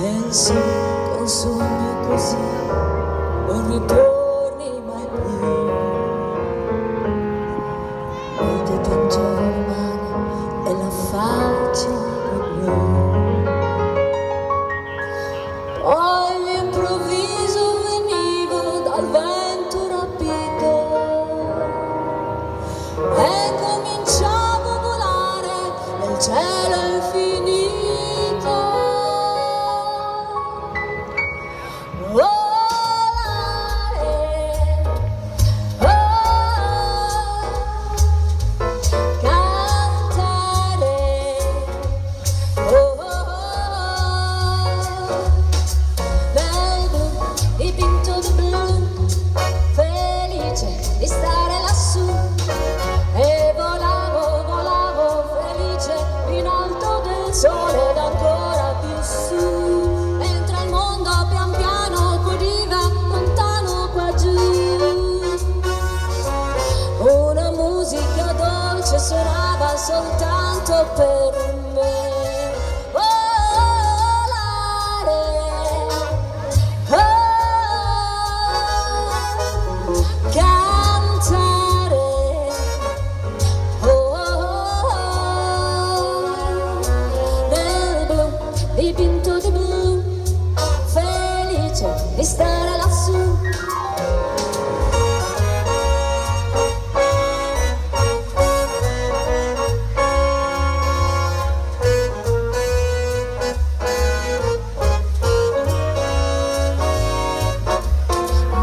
pensi, consumi così, non ritorni mai più. Mi dipingevo le mani e la faccia blu. Poi all'improvviso venivo dal vento rapito e cominciavo a volare nel cielo infinito. Volare, cantare, nel blu, dipinto di blu, felice di stare lassù. E volavo, volavo felice in alto del sole ed ancora più su, mentre il mondo pian piano accudiva lontano qua giù. Una musica dolce suonava soltanto per me. Volare, cantare, nel blu, dipinto di blu, felice di stare lassù.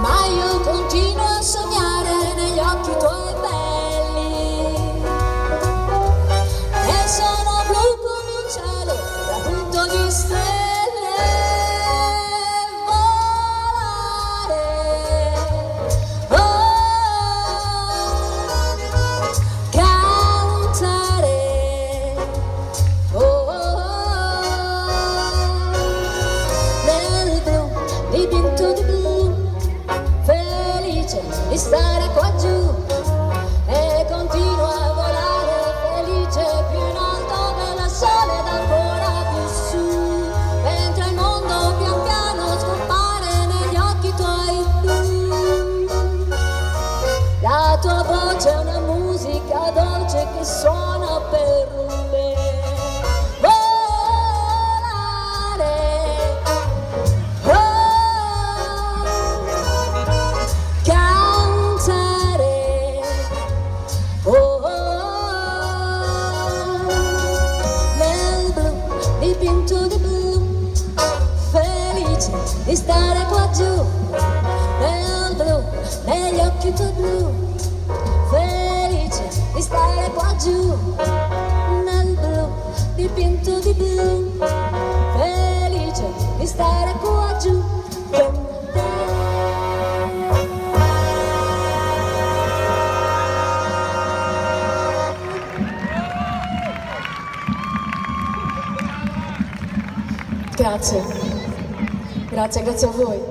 Ma io continuo a sognare negli occhi tuoi belli, e sono blu come un cielo trapunto di stelle. Volare, cantare, nel blu, dipinto di blu, felice di stare qua giù, e continuo a volare felice più in alto del sole ed ancora più su, mentre il mondo pian piano scompare negli occhi tuoi blu. La tua voce è una musica dolce che suona per me. Volare, cantare, nel blu, dipinto di blu, felice di stare qua giù, nel blu, negli occhi tuoi blu, felice di stare qua giù, nel blu, dipinto di blu, felice di stare qua giù con te. Grazie, grazie a voi.